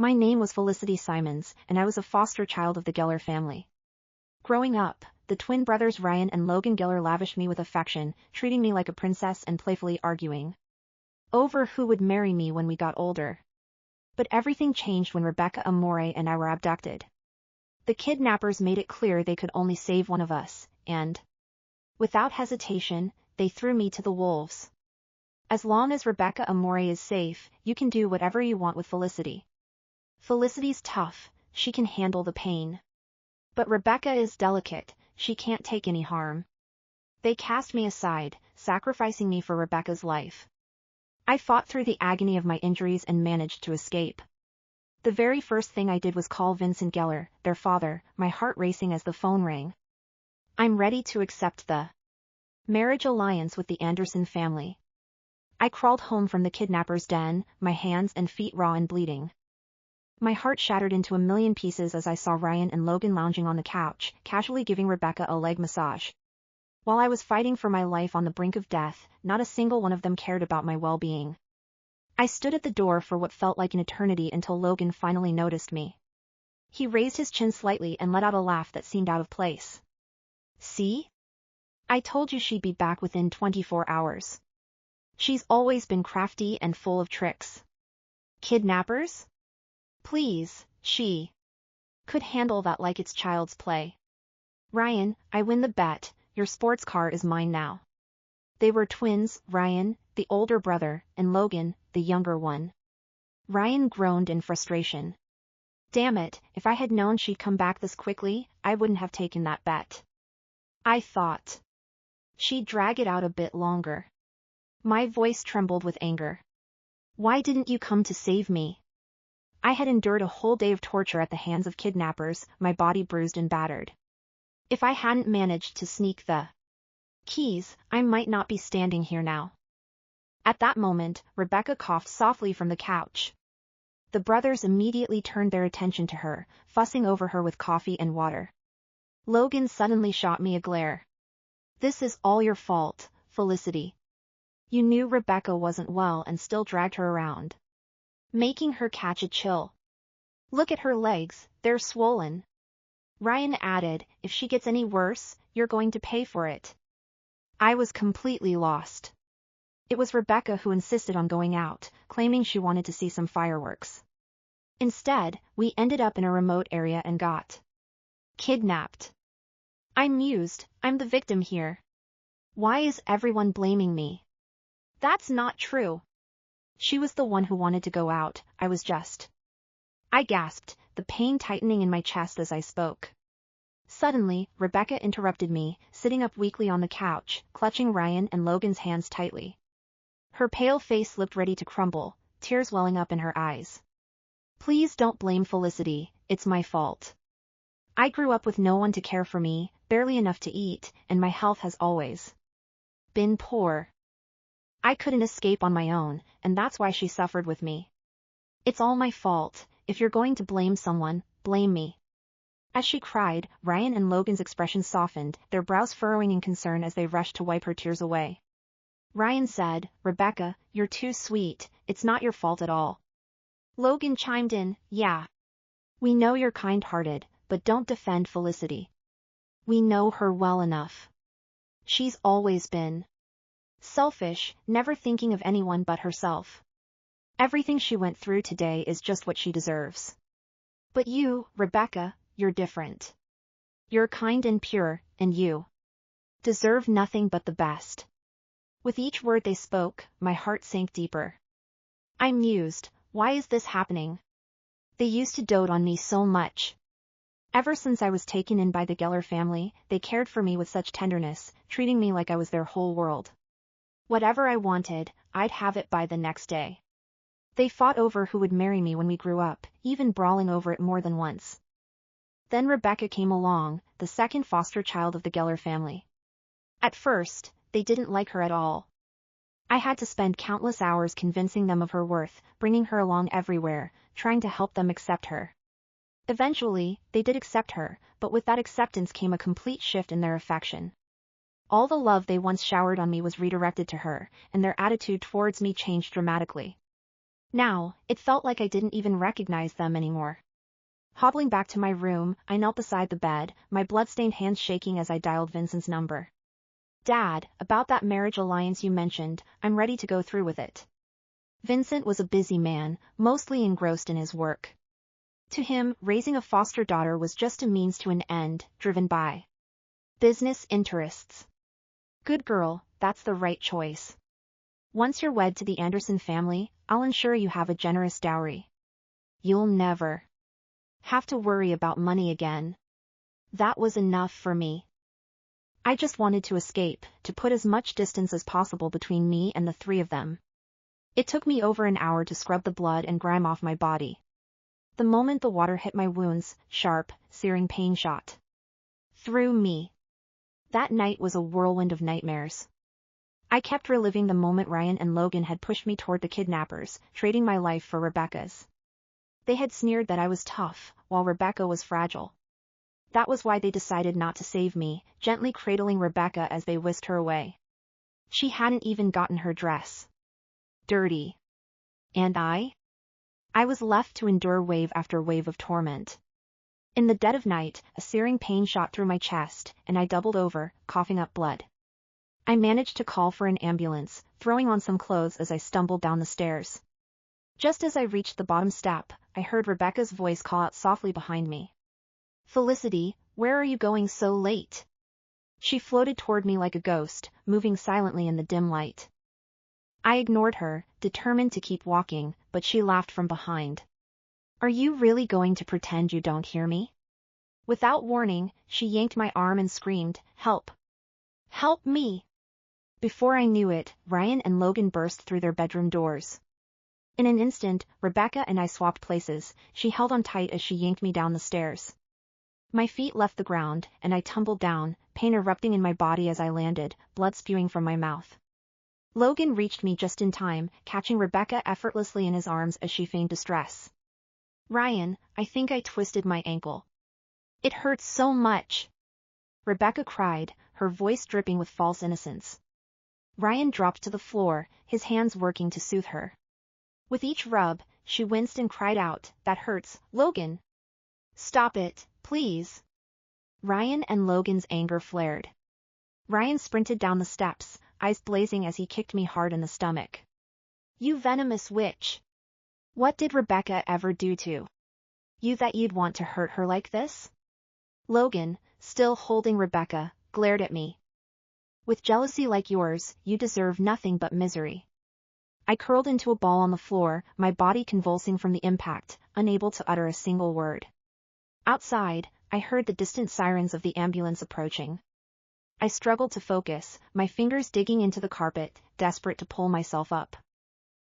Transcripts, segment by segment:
My name was Felicity Simons, and I was a foster child of the Gellar family. Growing up, the twin brothers Ryan and Logan Gellar lavished me with affection, treating me like a princess and playfully arguing over who would marry me when we got older. But everything changed when Rebecca Amore and I were abducted. The kidnappers made it clear they could only save one of us, and, without hesitation, they threw me to the wolves. As long as Rebecca Amore is safe, you can do whatever you want with Felicity. Felicity's tough, she can handle the pain. But Rebecca is delicate, she can't take any harm. They cast me aside, sacrificing me for Rebecca's life. I fought through the agony of my injuries and managed to escape. The very first thing I did was call Vincent Gellar, their father, my heart racing as the phone rang. I'm ready to accept the marriage alliance with the Anderson family. I crawled home from the kidnapper's den, my hands and feet raw and bleeding. My heart shattered into a million pieces as I saw Ryan and Logan lounging on the couch, casually giving Rebecca a leg massage. While I was fighting for my life on the brink of death, not a single one of them cared about my well-being. I stood at the door for what felt like an eternity until Logan finally noticed me. He raised his chin slightly and let out a laugh that seemed out of place. See? I told you she'd be back within 24 hours. She's always been crafty and full of tricks. Kidnappers? Please, she could handle that like it's child's play. Ryan, I win the bet, your sports car is mine now. They were twins, Ryan, the older brother, and Logan, the younger one. Ryan groaned in frustration. Damn it, if I had known she'd come back this quickly, I wouldn't have taken that bet. I thought she'd drag it out a bit longer. My voice trembled with anger. Why didn't you come to save me? I had endured a whole day of torture at the hands of kidnappers, my body bruised and battered. If I hadn't managed to sneak the keys, I might not be standing here now. At that moment, Rebecca coughed softly from the couch. The brothers immediately turned their attention to her, fussing over her with coffee and water. Logan suddenly shot me a glare. This is all your fault, Felicity. You knew Rebecca wasn't well and still dragged her around, making her catch a chill. Look at her legs, they're swollen. Ryan added, if she gets any worse, you're going to pay for it. I was completely lost. It was Rebecca who insisted on going out, claiming she wanted to see some fireworks. Instead, we ended up in a remote area and got kidnapped. I mused, I'm the victim here. Why is everyone blaming me? That's not true. She was the one who wanted to go out, I was just. I gasped, the pain tightening in my chest as I spoke. Suddenly, Rebecca interrupted me, sitting up weakly on the couch, clutching Ryan and Logan's hands tightly. Her pale face looked ready to crumble, tears welling up in her eyes. Please don't blame Felicity, it's my fault. I grew up with no one to care for me, barely enough to eat, and my health has always been poor. I couldn't escape on my own, and that's why she suffered with me. It's all my fault. If you're going to blame someone, blame me. As she cried, Ryan and Logan's expressions softened, their brows furrowing in concern as they rushed to wipe her tears away. Ryan said, Rebecca, you're too sweet, it's not your fault at all. Logan chimed in, yeah. We know you're kind-hearted, but don't defend Felicity. We know her well enough. She's always been selfish, never thinking of anyone but herself. Everything she went through today is just what she deserves. But you, Rebecca, you're different. You're kind and pure, and you deserve nothing but the best. With each word they spoke, my heart sank deeper. I mused, why is this happening? They used to dote on me so much. Ever since I was taken in by the Gellar family, they cared for me with such tenderness, treating me like I was their whole world. Whatever I wanted, I'd have it by the next day. They fought over who would marry me when we grew up, even brawling over it more than once. Then Rebecca came along, the second foster child of the Gellar family. At first, they didn't like her at all. I had to spend countless hours convincing them of her worth, bringing her along everywhere, trying to help them accept her. Eventually, they did accept her, but with that acceptance came a complete shift in their affection. All the love they once showered on me was redirected to her, and their attitude towards me changed dramatically. Now, it felt like I didn't even recognize them anymore. Hobbling back to my room, I knelt beside the bed, my blood-stained hands shaking as I dialed Vincent's number. Dad, about that marriage alliance you mentioned, I'm ready to go through with it. Vincent was a busy man, mostly engrossed in his work. To him, raising a foster daughter was just a means to an end, driven by business interests. Good girl, that's the right choice. Once you're wed to the Anderson family, I'll ensure you have a generous dowry. You'll never have to worry about money again. That was enough for me. I just wanted to escape, to put as much distance as possible between me and the three of them. It took me over an hour to scrub the blood and grime off my body. The moment the water hit my wounds, sharp, searing pain shot through me. That night was a whirlwind of nightmares. I kept reliving the moment Ryan and Logan had pushed me toward the kidnappers, trading my life for Rebecca's. They had sneered that I was tough, while Rebecca was fragile. That was why they decided not to save me, gently cradling Rebecca as they whisked her away. She hadn't even gotten her dress dirty. And I was left to endure wave after wave of torment. In the dead of night, a searing pain shot through my chest, and I doubled over, coughing up blood. I managed to call for an ambulance, throwing on some clothes as I stumbled down the stairs. Just as I reached the bottom step, I heard Rebecca's voice call out softly behind me. Felicity, where are you going so late? She floated toward me like a ghost, moving silently in the dim light. I ignored her, determined to keep walking, but she laughed from behind. Are you really going to pretend you don't hear me? Without warning, she yanked my arm and screamed, "Help! Help me!" Before I knew it, Ryan and Logan burst through their bedroom doors. In an instant, Rebecca and I swapped places. She held on tight as she yanked me down the stairs. My feet left the ground, and I tumbled down, pain erupting in my body as I landed, blood spewing from my mouth. Logan reached me just in time, catching Rebecca effortlessly in his arms as she feigned distress. Ryan, I think I twisted my ankle. It hurts so much. Rebecca cried, her voice dripping with false innocence. Ryan dropped to the floor, his hands working to soothe her. With each rub, she winced and cried out, "That hurts, Logan. Stop it, please." Ryan and Logan's anger flared. Ryan sprinted down the steps, eyes blazing as he kicked me hard in the stomach. You venomous witch. What did Rebecca ever do to you that you'd want to hurt her like this? Logan, still holding Rebecca, glared at me. With jealousy like yours, you deserve nothing but misery. I curled into a ball on the floor, my body convulsing from the impact, unable to utter a single word. Outside, I heard the distant sirens of the ambulance approaching. I struggled to focus, my fingers digging into the carpet, desperate to pull myself up.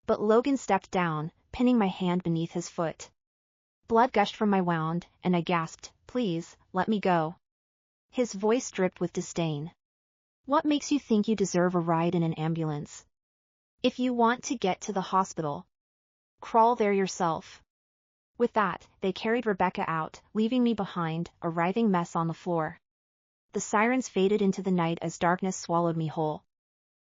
But Logan stepped down, pinning my hand beneath his foot. Blood gushed from my wound, and I gasped, "Please, let me go." His voice dripped with disdain. What makes you think you deserve a ride in an ambulance? If you want to get to the hospital, crawl there yourself. With that, they carried Rebecca out, leaving me behind, a writhing mess on the floor. The sirens faded into the night as darkness swallowed me whole.